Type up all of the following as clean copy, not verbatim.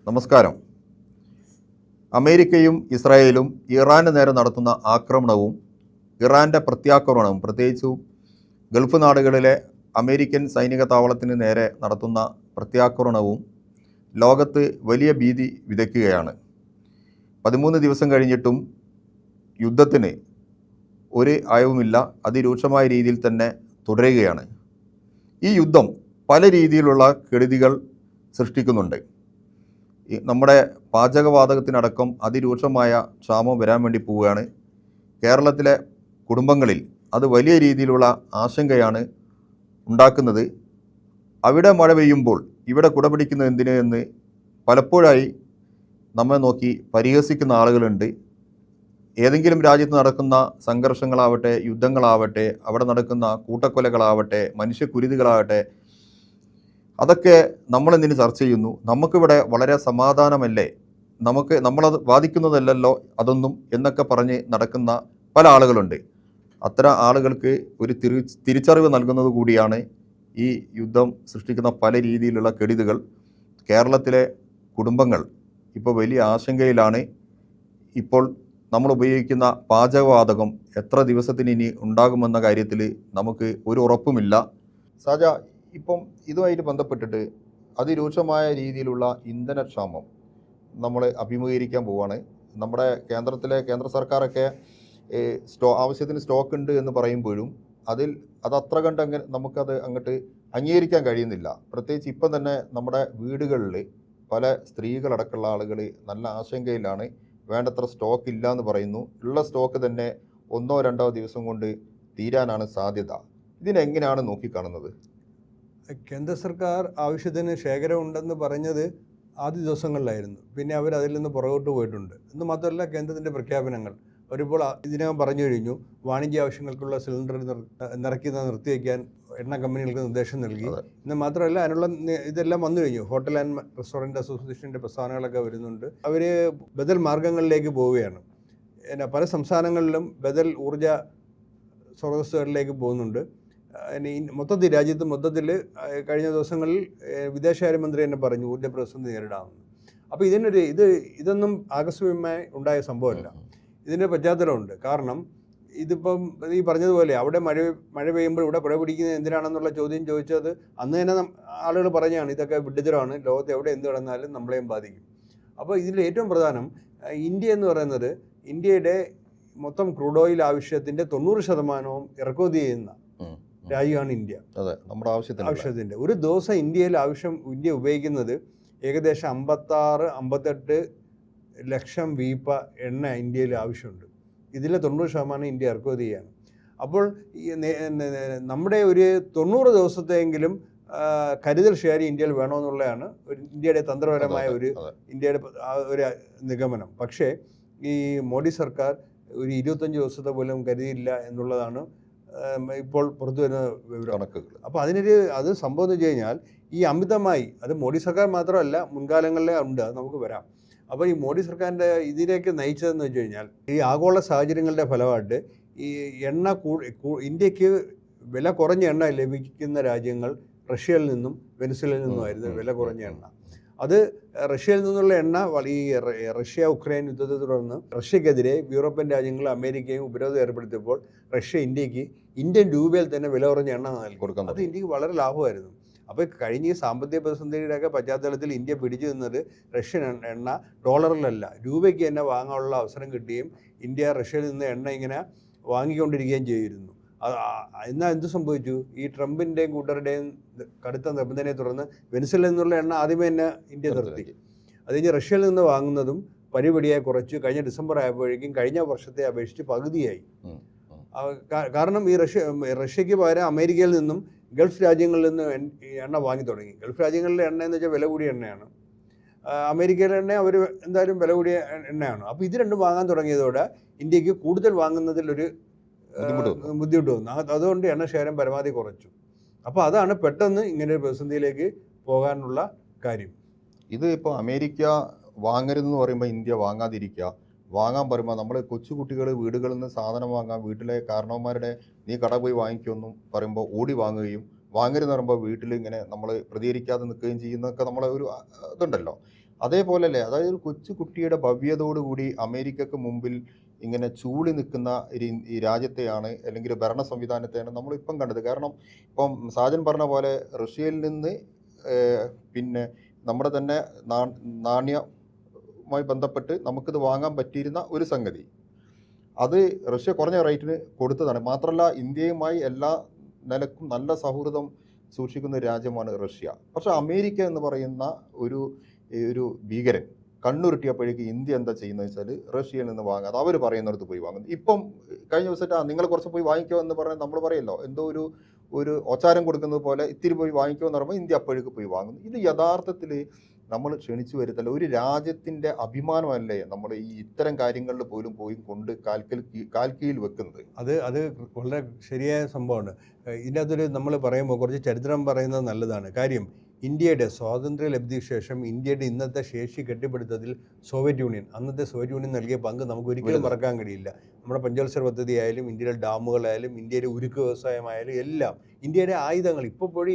നമസ്കാരം. അമേരിക്കയും ഇസ്രായേലും ഇറാന് നേരെ നടത്തുന്ന ആക്രമണവും ഇറാൻ്റെ പ്രത്യാക്രമണവും, പ്രത്യേകിച്ചും ഗൾഫ് നാടുകളിലെ അമേരിക്കൻ സൈനിക താവളത്തിന് നേരെ നടത്തുന്ന പ്രത്യാക്രമണവും ലോകത്ത് വലിയ ഭീതി വിതയ്ക്കുകയാണ്. 13 ദിവസം കഴിഞ്ഞിട്ടും യുദ്ധത്തിന് ഒരു അയവുമില്ല, അതിരൂക്ഷമായ രീതിയിൽ തന്നെ തുടരുകയാണ്. ഈ യുദ്ധം പല രീതിയിലുള്ള കെടുതികൾ സൃഷ്ടിക്കുന്നുണ്ട്. നമ്മുടെ പാചകവാതകത്തിനടക്കം അതിരൂക്ഷമായ ക്ഷാമം വരാൻ വേണ്ടി പോവുകയാണ്. കേരളത്തിലെ കുടുംബങ്ങളിൽ അത് വലിയ രീതിയിലുള്ള ആശങ്കയാണ് ഉണ്ടാക്കുന്നത്. അവിടെ മഴ പെയ്യുമ്പോൾ ഇവിടെ കുടപിടിക്കുന്നത് എന്തിന് എന്ന് പലപ്പോഴായി നമ്മെ നോക്കി പരിഹസിക്കുന്ന ആളുകളുണ്ട്. ഏതെങ്കിലും രാജ്യത്ത് നടക്കുന്ന സംഘർഷങ്ങളാവട്ടെ, യുദ്ധങ്ങളാവട്ടെ, അവിടെ നടക്കുന്ന കൂട്ടക്കൊലകളാവട്ടെ, മനുഷ്യക്കുരുതികളാവട്ടെ, അതൊക്കെ നമ്മളെന്തിന് ചർച്ച ചെയ്യുന്നു? നമുക്കിവിടെ വളരെ സമാധാനമല്ലേ, നമ്മളത് വാദിക്കുന്നതല്ലല്ലോ അതൊന്നും എന്നൊക്കെ പറഞ്ഞ് നടക്കുന്ന പല ആളുകളുണ്ട്. അത്തരം ആളുകൾക്ക് ഒരു തിരിച്ചറിവ് നൽകുന്നത് കൂടിയാണ് ഈ യുദ്ധം സൃഷ്ടിക്കുന്ന പല രീതിയിലുള്ള കെടുതികൾ. കേരളത്തിലെ കുടുംബങ്ങൾ ഇപ്പോൾ വലിയ ആശങ്കയിലാണ്. ഇപ്പോൾ നമ്മൾ ഉപയോഗിക്കുന്ന പാചകവാതകം എത്ര ദിവസത്തിന് ഇനി ഉണ്ടാകുമെന്ന കാര്യത്തിൽ നമുക്ക് ഒരു ഉറപ്പുമില്ല. സാജ, ഇപ്പം ഇതുമായിട്ട് ബന്ധപ്പെട്ടിട്ട് അതിരൂക്ഷമായ രീതിയിലുള്ള ഇന്ധനക്ഷാമം നമ്മൾ അഭിമുഖീകരിക്കാൻ പോവുകയാണ്. നമ്മുടെ കേന്ദ്ര സർക്കാരൊക്കെ ആവശ്യത്തിന് സ്റ്റോക്ക് ഉണ്ട് എന്ന് പറയുമ്പോഴും അതത്ര കണ്ട് നമുക്കത് അങ്ങോട്ട് അംഗീകരിക്കാൻ കഴിയുന്നില്ല. പ്രത്യേകിച്ച് ഇപ്പം തന്നെ നമ്മുടെ വീടുകളിൽ പല സ്ത്രീകളടക്കമുള്ള ആളുകൾ നല്ല ആശങ്കയിലാണ്. വേണ്ടത്ര സ്റ്റോക്ക് ഇല്ല എന്ന് പറയുന്നു. ഉള്ള സ്റ്റോക്ക് തന്നെ 1-2 ദിവസം കൊണ്ട് തീരാനാണ് സാധ്യത. ഇതിനെങ്ങനെയാണ് നോക്കിക്കാണുന്നത്? കേന്ദ്ര സർക്കാർ ആവശ്യത്തിന് ശേഖരമുണ്ടെന്ന് പറഞ്ഞത് ആദ്യ ദിവസങ്ങളിലായിരുന്നു. പിന്നെ അവർ അതിൽ നിന്ന് പുറകോട്ട് പോയിട്ടുണ്ട്. എന്ന് മാത്രമല്ല, കേന്ദ്രത്തിൻ്റെ പ്രഖ്യാപനങ്ങൾ അവരിപ്പോൾ ഇതിനകം പറഞ്ഞു കഴിഞ്ഞു. വാണിജ്യ ആവശ്യങ്ങൾക്കുള്ള സിലിണ്ടർ നിറയ്ക്കുന്നത് നിർത്തിവെക്കാൻ എണ്ണ കമ്പനികൾക്ക് നിർദ്ദേശം നൽകി. എന്ന് മാത്രമല്ല, അതിനുള്ള ഇതെല്ലാം വന്നു കഴിഞ്ഞു. ഹോട്ടൽ ആൻഡ് റെസ്റ്റോറൻറ്റ് അസോസിയേഷൻ്റെ പ്രസ്ഥാനങ്ങളൊക്കെ വരുന്നുണ്ട്. അവർ ബദൽ മാർഗങ്ങളിലേക്ക് പോവുകയാണ്. പല സംസ്ഥാനങ്ങളിലും ബദൽ ഊർജ സ്രോതസ്സുകളിലേക്ക് പോകുന്നുണ്ട്. രാജ്യത്ത് മൊത്തത്തിൽ കഴിഞ്ഞ ദിവസങ്ങളിൽ വിദേശകാര്യമന്ത്രി തന്നെ പറഞ്ഞു ഊർജ്ജ പ്രതിസന്ധി നേരിടാമെന്ന്. അപ്പോൾ ഇതൊന്നും ആകസ്മികമായി ഉണ്ടായ സംഭവമല്ല. ഇതിൻ്റെ പശ്ചാത്തലമുണ്ട്. കാരണം ഇതിപ്പം ഈ പറഞ്ഞതുപോലെ അവിടെ മഴ പെയ്യുമ്പോൾ ഇവിടെ കുട പിടിക്കുന്നത് എന്തിനാണെന്നുള്ള ചോദ്യം ചോദിച്ചത് അന്ന് തന്നെ ആളുകൾ പറഞ്ഞാണ് ഇതൊക്കെ വിഡ്ഢിത്തരമാണ്, ലോകത്ത് എവിടെ എന്ത് നടന്നാലും നമ്മളെയും ബാധിക്കും. അപ്പോൾ ഇതിൽ ഏറ്റവും പ്രധാനം ഇന്ത്യ എന്ന് പറയുന്നത് ഇന്ത്യയുടെ മൊത്തം ക്രൂഡ് ഓയിൽ ആവശ്യത്തിൻ്റെ 90% ഇറക്കുമതി ചെയ്യുന്ന രാജ്യമാണ് ഇന്ത്യ. നമ്മുടെ ആവശ്യത്തിൻ്റെ ഒരു ദിവസം ഇന്ത്യ ഉപയോഗിക്കുന്നത് ഏകദേശം 56-58 ലക്ഷം വീപ്പ എണ്ണ ഇന്ത്യയിൽ ആവശ്യമുണ്ട്. ഇതിലെ 90% ഇന്ത്യ ഇറക്കുമതി ചെയ്യാണ്. അപ്പോൾ നമ്മുടെ ഒരു 90 ദിവസത്തെയെങ്കിലും കരുതൽ ഷെയർ ഇന്ത്യയിൽ വേണമെന്നുള്ളതാണ് ഇന്ത്യയുടെ തന്ത്രപരമായ ഇന്ത്യയുടെ ഒരു നിഗമനം. പക്ഷേ ഈ മോഡി സർക്കാർ ഒരു 25 ദിവസത്തെ പോലും കരുതിയില്ല എന്നുള്ളതാണ് ഇപ്പോൾ പുറത്തു വരുന്ന വിവരം. അപ്പോൾ അത് സംഭവം എന്ന് വെച്ച് കഴിഞ്ഞാൽ ഈ അമിതമായി, അത് മോഡി സർക്കാർ മാത്രമല്ല മുൻകാലങ്ങളിലെ ഉണ്ട്, അത് നമുക്ക് വരാം. അപ്പോൾ ഈ മോഡി സർക്കാരിൻ്റെ ഇതിലേക്ക് നയിച്ചതെന്ന് വെച്ച് കഴിഞ്ഞാൽ ഈ ആഗോള സാഹചര്യങ്ങളുടെ ഫലമായിട്ട് ഈ എണ്ണ ഇന്ത്യക്ക് വില കുറഞ്ഞ എണ്ണ ലഭിക്കുന്ന രാജ്യങ്ങൾ റഷ്യയിൽ നിന്നും വെനസ്വേലയിൽ നിന്നുമായിരുന്നു വില കുറഞ്ഞ എണ്ണ. അത് റഷ്യയിൽ നിന്നുള്ള എണ്ണ റഷ്യ ഉക്രൈൻ യുദ്ധത്തെ തുടർന്ന് റഷ്യക്കെതിരെ യൂറോപ്യൻ രാജ്യങ്ങളും അമേരിക്കയും ഉപരോധം ഏർപ്പെടുത്തിയപ്പോൾ റഷ്യ ഇന്ത്യൻ രൂപയിൽ തന്നെ വില കുറഞ്ഞ എണ്ണ നൽകി. അത് ഇന്ത്യക്ക് വളരെ ലാഭമായിരുന്നു. അപ്പോൾ കഴിഞ്ഞ സാമ്പത്തിക പ്രതിസന്ധിയുടെയൊക്കെ പശ്ചാത്തലത്തിൽ ഇന്ത്യ പിടിച്ചു നിന്നത് റഷ്യൻ എണ്ണ ഡോളറിലല്ല രൂപയ്ക്ക് തന്നെ വാങ്ങാനുള്ള അവസരം കിട്ടുകയും ഇന്ത്യ റഷ്യയിൽ നിന്ന് എണ്ണ ഇങ്ങനെ വാങ്ങിക്കൊണ്ടിരിക്കുകയും ചെയ്തിരുന്നു. എന്നാൽ എന്ത് സംഭവിച്ചു? ഈ ട്രംപിൻ്റെയും കൂട്ടരുടെയും കടുത്ത നിബന്ധനയെ തുടർന്ന് വെനസ്വേലയിൽ നിന്നുള്ള എണ്ണ ആദ്യമേ തന്നെ ഇന്ത്യ നിർത്തി. അത് കഴിഞ്ഞ് റഷ്യയിൽ നിന്ന് വാങ്ങുന്നതും പടിപടിയായി കുറച്ചു. കഴിഞ്ഞ ഡിസംബർ ആയപ്പോഴേക്കും കഴിഞ്ഞ വർഷത്തെ അപേക്ഷിച്ച് പകുതിയായി. കാരണം ഈ റഷ്യക്ക് പകരം അമേരിക്കയിൽ നിന്നും ഗൾഫ് രാജ്യങ്ങളിൽ നിന്ന് എണ്ണ വാങ്ങി തുടങ്ങി. ഗൾഫ് രാജ്യങ്ങളിലെ എണ്ണ എന്ന് വെച്ചാൽ വില കൂടിയ എണ്ണയാണ്. അമേരിക്കയിലെ എണ്ണ അവർ എന്തായാലും വില കൂടിയ എണ്ണയാണ്. അപ്പോൾ ഇത് രണ്ടും വാങ്ങാൻ തുടങ്ങിയതോടെ ഇന്ത്യക്ക് കൂടുതൽ വാങ്ങുന്നതിലൊരു ബുദ്ധിമുട്ട് വന്നു. അതുകൊണ്ട് എണ്ണ ശേഖരം പരമാവധി കുറച്ചു. അപ്പോൾ അതാണ് പെട്ടെന്ന് ഇങ്ങനെ ഒരു പ്രതിസന്ധിയിലേക്ക് പോകാനുള്ള കാര്യം. ഇത് ഇപ്പോൾ അമേരിക്ക വാങ്ങരുതെന്ന് പറയുമ്പോൾ ഇന്ത്യ വാങ്ങാതിരിക്കുക, വാങ്ങാൻ പറയുമ്പോൾ നമ്മൾ കൊച്ചുകുട്ടികൾ വീടുകളിൽ നിന്ന് സാധനം വാങ്ങാൻ വീട്ടിലെ കാരണവന്മാരുടെ നീ കട പോയി വാങ്ങിക്കുമെന്നും പറയുമ്പോൾ ഓടി വാങ്ങുകയും വാങ്ങരുതെന്ന് പറയുമ്പോൾ വീട്ടിൽ ഇങ്ങനെ നമ്മൾ പ്രതികരിക്കാതെ നിൽക്കുകയും ചെയ്യുന്നതൊക്കെ നമ്മളെ ഒരു ഇതുണ്ടല്ലോ. അതേപോലെയല്ലേ, അതായത് ഒരു കൊച്ചു കുട്ടിയുടെ ഭവ്യതയോടുകൂടി അമേരിക്കക്ക് മുമ്പിൽ ഇങ്ങനെ ചൂളി നിൽക്കുന്ന ഈ രാജ്യത്തെയാണ്, അല്ലെങ്കിൽ ഭരണ സംവിധാനത്തെയാണ് നമ്മളിപ്പം കണ്ടത്. കാരണം ഇപ്പം സാജൻ പറഞ്ഞ പോലെ റഷ്യയിൽ നിന്ന് പിന്നെ നമ്മുടെ തന്നെ നാണ്യവുമായി ബന്ധപ്പെട്ട് നമുക്കിത് വാങ്ങാൻ പറ്റിയിരുന്ന ഒരു സംഗതി, അത് റഷ്യ കുറഞ്ഞ റേറ്റിന് കൊടുത്തതാണ്. മാത്രമല്ല ഇന്ത്യയുമായി എല്ലാ നിലക്കും നല്ല സൗഹൃദം സൂക്ഷിക്കുന്ന ഒരു രാജ്യമാണ് റഷ്യ. പക്ഷേ അമേരിക്ക എന്ന് പറയുന്ന ഒരു ഒരു ഭീകരൻ കണ്ണുരുട്ടിയപ്പോഴേക്ക് ഇന്ത്യ എന്താ ചെയ്യുന്നത് വെച്ചാൽ റഷ്യയിൽ നിന്ന് വാങ്ങാതെ അവർ പറയുന്നിടത്ത് പോയി വാങ്ങുന്നു. ഇപ്പം കഴിഞ്ഞ ദിവസമായിട്ട് നിങ്ങൾ കുറച്ച് പോയി വാങ്ങിക്കോ എന്ന് പറഞ്ഞാൽ നമ്മൾ പറയല്ലോ, എന്തോ ഒരു ഓച്ചാരം കൊടുക്കുന്നത് പോലെ ഇത്തിരി പോയി വാങ്ങിക്കോ എന്ന് പറയുമ്പോൾ ഇന്ത്യ അപ്പോഴേക്ക് പോയി വാങ്ങുന്നു. ഇത് യഥാർത്ഥത്തിൽ നമ്മൾ ക്ഷണിച്ചു വരുത്തല്ല, ഒരു രാജ്യത്തിൻ്റെ അഭിമാനമല്ലേ നമ്മൾ ഈ ഇത്തരം കാര്യങ്ങളിൽ പോലും പോയി കൊണ്ട് കാൽക്കീയിൽ വെക്കുന്നത്. അത് വളരെ ശരിയായ സംഭവമാണ്. ഇതിനകത്തൊരു നമ്മൾ പറയുമ്പോൾ കുറച്ച് ചരിത്രം പറയുന്നത് നല്ലതാണ്. കാര്യം ഇന്ത്യയുടെ സ്വാതന്ത്ര്യ ലബ്ധിക്ക് ശേഷം ഇന്ത്യയുടെ ഇന്നത്തെ ശേഷി കെട്ടിപ്പടുത്തതിൽ അന്നത്തെ സോവിയറ്റ് യൂണിയൻ നൽകിയ പങ്ക് നമുക്ക് ഒരിക്കലും മറക്കാൻ കഴിയില്ല. നമ്മുടെ പഞ്ചവത്സര പദ്ധതി ആയാലും, ഇന്ത്യയിലെ ഡാമുകളായാലും, ഇന്ത്യയുടെ ഉരുക്ക് വ്യവസായമായാലും എല്ലാം, ഇന്ത്യയുടെ ആയുധങ്ങൾ ഇപ്പോൾ പോലും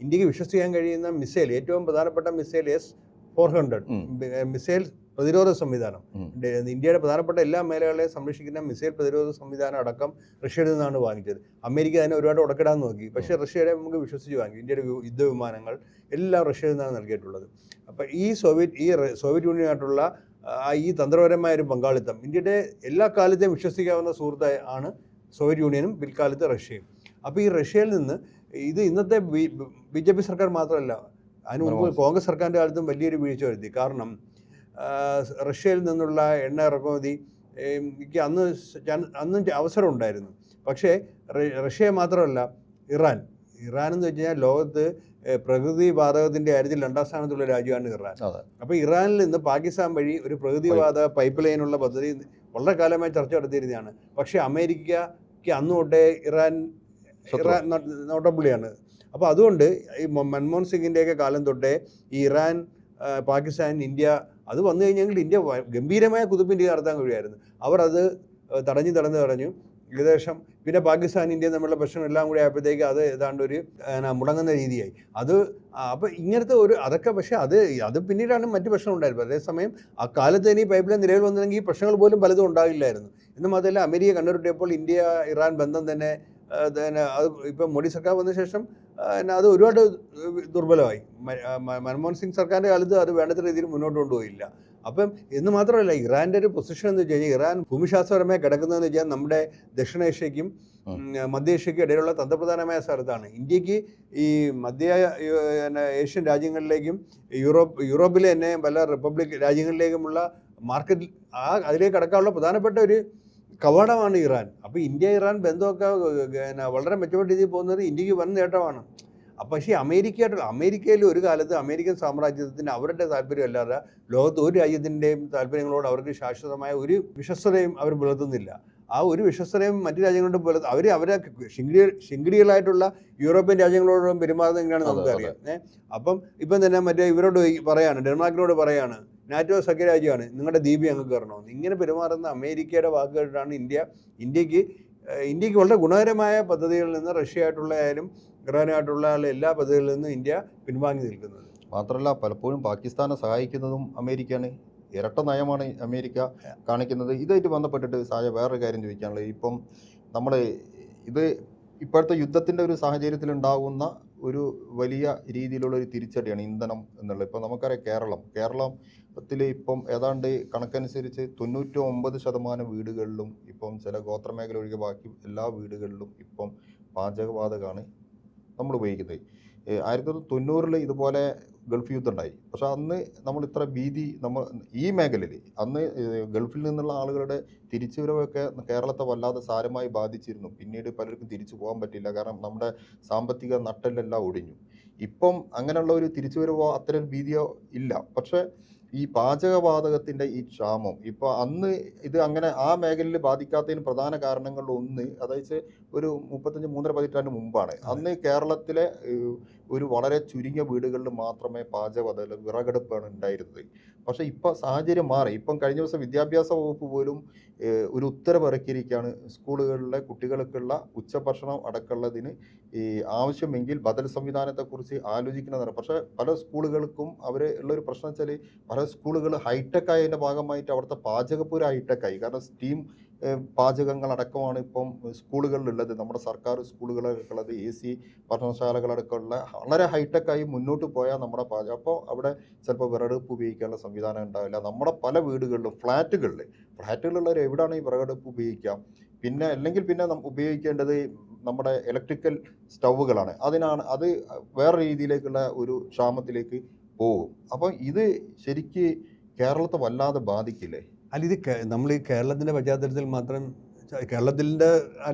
ഇന്ത്യക്ക് വിശ്വസിക്കാൻ കഴിയുന്ന മിസൈൽ, ഏറ്റവും പ്രധാനപ്പെട്ട മിസൈൽ S-400 മിസൈൽ പ്രതിരോധ സംവിധാനം, ഇന്ത്യയുടെ പ്രധാനപ്പെട്ട എല്ലാ മേഖലകളെയും സംരക്ഷിക്കുന്ന മിസൈൽ പ്രതിരോധ സംവിധാനം അടക്കം റഷ്യയിൽ നിന്നാണ് വാങ്ങിച്ചത്. അമേരിക്ക അതിനെ ഒരുപാട് ഉടക്കിടാൻ നോക്കി, പക്ഷേ റഷ്യയുടെ നമുക്ക് വിശ്വസിച്ച് വാങ്ങി. ഇന്ത്യയുടെ യുദ്ധവിമാനങ്ങൾ എല്ലാം റഷ്യയിൽ നിന്നാണ് നൽകിയിട്ടുള്ളത്. അപ്പോൾ ഈ സോവിയറ്റ് യൂണിയനായിട്ടുള്ള ഈ തന്ത്രപരമായ ഒരു പങ്കാളിത്തം ഇന്ത്യയുടെ എല്ലാ കാലത്തെയും വിശ്വസിക്കാവുന്ന സുഹൃത്തായ ആണ് സോവിയറ്റ് യൂണിയനും പിൽക്കാലത്ത് റഷ്യയും. അപ്പോൾ ഈ റഷ്യയിൽ നിന്ന് ഇത് ഇന്നത്തെ BJP സർക്കാർ മാത്രമല്ല, അതിന് മുമ്പ് കോൺഗ്രസ് സർക്കാരിൻ്റെ കാലത്തും വലിയൊരു വീഴ്ച വരുത്തി. കാരണം റഷ്യയിൽ നിന്നുള്ള എണ്ണ ഇറക്കുമതി അന്നും അവസരം ഉണ്ടായിരുന്നു. പക്ഷേ റഷ്യ മാത്രമല്ല, ഇറാൻ എന്ന് വെച്ച് കഴിഞ്ഞാൽ ലോകത്ത് പ്രകൃതി വാതകത്തിൻ്റെ കാര്യത്തിൽ 2ാം സ്ഥാനത്തുള്ള രാജ്യമാണ് ഇറാൻ. അപ്പോൾ ഇറാനിൽ നിന്ന് പാകിസ്ഥാൻ വഴി ഒരു പ്രകൃതിവാതക പൈപ്പ് ലൈനുള്ള പദ്ധതി വളരെ കാലമായി ചർച്ച നടത്തിയിരുന്നതാണ്. പക്ഷേ അമേരിക്കയ്ക്ക് അന്ന് തൊട്ടേ ഇറാൻ നോട്ടപ്പുള്ളിയാണ്. അപ്പോൾ അതുകൊണ്ട് ഈ മൻമോഹൻ സിംഗിൻ്റെയൊക്കെ കാലം തൊട്ടേ ഈ ഇറാൻ, പാകിസ്ഥാൻ, ഇന്ത്യ അത് വന്നു കഴിഞ്ഞെങ്കിൽ ഇന്ത്യ ഗംഭീരമായ കുതിപ്പിൻ്റെ നടത്താൻ കഴിയുമായിരുന്നു. അവർ അത് തടഞ്ഞു ഏകദേശം. പിന്നെ പാകിസ്ഥാൻ, ഇന്ത്യ തമ്മിലുള്ള പ്രശ്നം എല്ലാം കൂടി ആയപ്പോഴത്തേക്ക് അത് ഏതാണ്ട് ഒരു മുടങ്ങുന്ന രീതിയായി. അപ്പോൾ ഇങ്ങനത്തെ അതൊക്കെ, പക്ഷേ അത് പിന്നീടാണ് മറ്റു പ്രശ്നം ഉണ്ടായിരുന്നത്. അതേസമയം ആ കാലത്ത് തന്നെ ഈ പൈപ്പ് ലൈൻ നിലവിൽ വന്നില്ലെങ്കിൽ ഈ പ്രശ്നങ്ങൾ പോലും പലതും ഉണ്ടാകില്ലായിരുന്നു. എന്ന് മാത്രമല്ല, അമേരിക്ക കണ്ണുരുട്ടിയപ്പോൾ ഇന്ത്യ ഇറാൻ ബന്ധം തന്നെ അത് ഇപ്പം മോഡി സർക്കാർ വന്ന ശേഷം അത് ഒരുപാട് ദുർബലമായി. മൻമോഹൻ സിംഗ് സർക്കാരിൻ്റെ കാലത്ത് അത് വേണ്ടത്ര രീതിയിൽ മുന്നോട്ട് കൊണ്ടുപോയില്ല. അപ്പം എന്ന് മാത്രമല്ല, ഇറാൻ്റെ ഒരു പൊസിഷൻ എന്ന് വെച്ച് കഴിഞ്ഞാൽ, ഇറാൻ ഭൂമിശാസ്ത്രപരമായി കിടക്കുന്നതെന്ന് വെച്ചാൽ നമ്മുടെ ദക്ഷിണേഷ്യയ്ക്കും മധ്യേഷ്യയ്ക്കും ഇടയിലുള്ള തന്ത്രപ്രധാനമായ സ്ഥലത്താണ്. ഇന്ത്യക്ക് ഈ മധ്യ ഏഷ്യൻ രാജ്യങ്ങളിലേക്കും യൂറോപ്പിലെ തന്നെ പല റിപ്പബ്ലിക് രാജ്യങ്ങളിലേക്കുമുള്ള മാർക്കറ്റ് അതിലേക്ക് കടക്കാനുള്ള പ്രധാനപ്പെട്ട ഒരു കവാടമാണ് ഇറാൻ. അപ്പോൾ ഇന്ത്യ ഇറാൻ ബന്ധമൊക്കെ വളരെ മെച്ചപ്പെട്ട രീതിയിൽ പോകുന്നത് ഇന്ത്യക്ക് വൻ നേട്ടമാണ്. പക്ഷേ അമേരിക്കയിൽ ഒരു കാലത്ത് അമേരിക്കൻ സാമ്രാജ്യത്തിന് അവരുടെ താല്പര്യമല്ലാതെ ലോകത്ത് ഒരു രാജ്യത്തിൻ്റെയും താല്പര്യങ്ങളോട് അവർക്ക് ശാശ്വതമായ ഒരു വിശ്വസ്തതയും അവർ പുലർത്തുന്നില്ല. ആ ഒരു വിശ്വസ്തതയും മറ്റു രാജ്യങ്ങളോട് അവരെ ശിങ്കിടികളായിട്ടുള്ള യൂറോപ്യൻ രാജ്യങ്ങളോടും പെരുമാറുന്നത് എങ്ങനെയാണെന്ന് നമുക്കറിയാം. അപ്പം ഇപ്പം തന്നെ ഇവരോട് പറയാണ്, ഡെൻമാർക്കിനോട് പറയാണ്, നാറ്റോ സഖ്യരാജ്യമാണ്, നിങ്ങളുടെ ദ്വീപ് ഞങ്ങൾക്ക് തരണമെന്ന്. ഇങ്ങനെ പെരുമാറുന്ന അമേരിക്കയുടെ വാക്കുകളാണ് ഇന്ത്യക്ക് വളരെ ഗുണകരമായ പദ്ധതികളിൽ നിന്ന് റഷ്യയായിട്ടുള്ള ആയാലും ഇറാനായിട്ടുള്ള എല്ലാ പദ്ധതികളിൽ നിന്നും ഇന്ത്യ പിൻവാങ്ങി നിൽക്കുന്നത്. മാത്രമല്ല, പലപ്പോഴും പാകിസ്ഥാനെ സഹായിക്കുന്നതും അമേരിക്കയാണ്. ഇരട്ട നയമാണ് അമേരിക്ക കാണിക്കുന്നത്. ഇതായിട്ട് ബന്ധപ്പെട്ടിട്ട് വേറൊരു കാര്യം ചോദിക്കാനുള്ളത്, ഇപ്പം നമ്മൾ ഇപ്പോഴത്തെ യുദ്ധത്തിൻ്റെ ഒരു സാഹചര്യത്തിൽ ഉണ്ടാകുന്ന ഒരു വലിയ രീതിയിലുള്ള ഒരു തിരിച്ചടിയാണ് ഇന്ധനം എന്നുള്ളത്. ഇപ്പം നമുക്കറിയാം, കേരളത്തിൽ ഇപ്പം ഏതാണ്ട് കണക്കനുസരിച്ച് 99% വീടുകളിലും ഇപ്പം ചില ഗോത്രമേഖല ഒഴികെ ബാക്കി എല്ലാ വീടുകളിലും ഇപ്പം പാചകവാതകമാണ് നമ്മൾ ഉപയോഗിക്കുന്നത്. 1990 ഇതുപോലെ ഗൾഫ് യുദ്ധം ഉണ്ടായി. പക്ഷെ അന്ന് നമ്മൾ ഇത്ര ഭീതി ഈ മേഖലയിൽ അന്ന് ഗൾഫിൽ നിന്നുള്ള ആളുകളുടെ തിരിച്ചുവരവൊക്കെ കേരളത്തെ വല്ലാതെ സാരമായി ബാധിച്ചിരുന്നു. പിന്നീട് പലർക്കും തിരിച്ചു പോകാൻ പറ്റില്ല, കാരണം നമ്മുടെ സാമ്പത്തിക നട്ടെല്ലെല്ലാം ഒടിഞ്ഞു. ഇപ്പം അങ്ങനെയുള്ള ഒരു തിരിച്ചുവരവോ അത്തരം ഭീതിയോ ഇല്ല. പക്ഷെ ഈ പാചകവാതകത്തിൻ്റെ ഈ ക്ഷാമം ഇപ്പോൾ അന്ന് ഇത് അങ്ങനെ ആ മേഖലയിൽ ബാധിക്കാത്തതിന് പ്രധാന കാരണങ്ങളിൽ ഒന്ന്, അതായത് ഒരു 35-3.5 പതിറ്റാണ്ട് മുമ്പാണ്. അന്ന് കേരളത്തിലെ ഒരു വളരെ ചുരുങ്ങിയ വീടുകളിൽ മാത്രമേ പാചകവാതകം, വിറകടുപ്പാണ് ഉണ്ടായിരുന്നത്. പക്ഷേ ഇപ്പം സാഹചര്യം മാറി. ഇപ്പം കഴിഞ്ഞ ദിവസം വിദ്യാഭ്യാസ വകുപ്പ് പോലും ഒരു ഉത്തരവ് ഇറക്കിയിരിക്കുകയാണ്. സ്കൂളുകളിലെ കുട്ടികൾക്കുള്ള ഉച്ചഭക്ഷണം അടക്കമുള്ളതിന് ഈ ആവശ്യമെങ്കിൽ ബദൽ സംവിധാനത്തെക്കുറിച്ച് ആലോചിക്കുന്നതാണ്. പക്ഷേ പല സ്കൂളുകൾക്കും അവർ ഉള്ളൊരു പ്രശ്നം വെച്ചാൽ പല സ്കൂളുകൾ ഹൈടെക് ആയതിൻ്റെ ഭാഗമായിട്ട് അവിടുത്തെ പാചകപ്പുര ഹൈടെക്കായി. കാരണം സ്റ്റീം പാചകങ്ങളടക്കമാണ് ഇപ്പം സ്കൂളുകളിലുള്ളത്. നമ്മുടെ സർക്കാർ സ്കൂളുകളിലുള്ളത് AC ഭക്ഷണശാലകളടക്കമുള്ള വളരെ ഹൈടെക്കായി മുന്നോട്ട് പോയാൽ നമ്മുടെ പാചകം അപ്പോൾ അവിടെ ചിലപ്പോൾ വിറകടുപ്പ് ഉപയോഗിക്കാനുള്ള സംവിധാനം ഉണ്ടാവില്ല. നമ്മുടെ പല വീടുകളിലും ഫ്ലാറ്റുകളിലുള്ളവർ എവിടെയാണ് ഈ വിറകടുപ്പ് ഉപയോഗിക്കാം. പിന്നെ അല്ലെങ്കിൽ പിന്നെ ഉപയോഗിക്കേണ്ടത് നമ്മുടെ ഇലക്ട്രിക്കൽ സ്റ്റൗവുകളാണ്. അത് വേറെ രീതിയിലേക്കുള്ള ഒരു ക്ഷാമത്തിലേക്ക് പോകും. അപ്പോൾ ഇത് ശരിക്ക് കേരളത്തെ വല്ലാതെ ബാധിക്കില്ലേ? അല്ല, ഇത് നമ്മൾ ഈ കേരളത്തിൻ്റെ പശ്ചാത്തലത്തിൽ മാത്രം കേരളത്തിൻ്റെ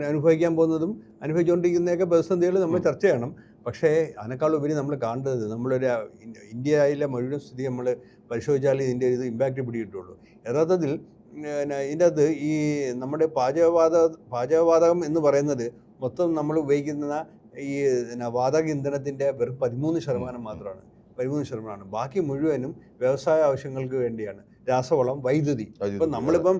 അനുഭവിക്കാൻ പോകുന്നതും അനുഭവിച്ചുകൊണ്ടിരിക്കുന്നതൊക്കെ പ്രതിസന്ധികൾ നമ്മൾ ചർച്ച ചെയ്യണം. പക്ഷേ അതിനേക്കാൾ ഉപരി നമ്മൾ കാണേണ്ടത് നമ്മളൊരു ഇന്ത്യയിലെ മുഴുവൻ സ്ഥിതി നമ്മൾ പരിശോധിച്ചാൽ ഇതിൻ്റെ ഇത് ഇമ്പാക്റ്റ് പിടികിട്ടുള്ളൂ. യഥാർത്ഥത്തിൽ ഇതിൻ്റെ അകത്ത് ഈ നമ്മുടെ പാചകവാതകം എന്ന് പറയുന്നത് മൊത്തം നമ്മൾ ഉപയോഗിക്കുന്ന ഈ വാതക ഇന്ധനത്തിൻ്റെ വെറും 13% മാത്രമാണ്. 13%. ബാക്കി മുഴുവനും വ്യവസായ ആവശ്യങ്ങൾക്ക് വേണ്ടിയാണ്. രാസവളം, വൈദ്യുതി. ഇപ്പം നമ്മളിപ്പം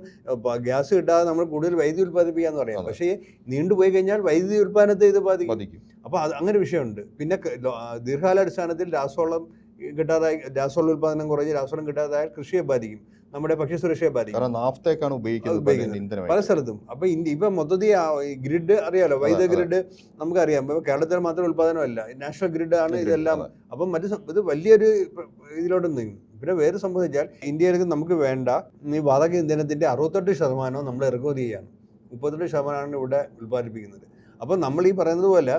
ഗ്യാസ് കിട്ടാതെ നമ്മൾ കൂടുതൽ വൈദ്യുതി ഉൽപ്പാദിപ്പിക്കാന്ന് പറയാം. പക്ഷേ നീണ്ടുപോയി കഴിഞ്ഞാൽ വൈദ്യുതി ഉൽപ്പാദനത്തെ ഇത് ബാധിക്കും. അപ്പോൾ അത് അങ്ങനെ വിഷയമുണ്ട്. പിന്നെ ദീർഘകാലാടിസ്ഥാനത്തിൽ രാസവളം കിട്ടാതായി, രാസവള ഉൽപ്പാദനം കുറഞ്ഞ് രാസവളം കിട്ടാതായാൽ കൃഷിയെ ബാധിക്കും, നമ്മുടെ ഭക്ഷ്യസുരക്ഷയെ ബാധിക്കും. നാഫ്തയൊക്കെയാണ് ഉപയോഗിക്കുന്നത് പല സ്ഥലത്തും. അപ്പോൾ ഇപ്പം മൊത്തത്തിൽ ഗ്രിഡ് അറിയാലോ, വൈദ്യുത ഗ്രിഡ് നമുക്കറിയാം. ഇപ്പോൾ കേരളത്തിൽ മാത്രം ഉൽപ്പാദനമല്ല, നാഷണൽ ഗ്രിഡ് ആണ് ഇതെല്ലാം. അപ്പം ഇത് വലിയൊരു ഇതിലോട്ട് നീങ്ങും. പിന്നെ വേറെ സംഭവിച്ചാൽ ഇന്ത്യയിലേക്ക് നമുക്ക് വേണ്ട ഈ വാതക ഇന്ധനത്തിൻ്റെ 68% നമ്മൾ ഇറക്കുമതി ചെയ്യാണ്. 38% ഇവിടെ ഉൽപ്പാദിപ്പിക്കുന്നത്. അപ്പോൾ നമ്മൾ ഈ പറയുന്നത് പോലെ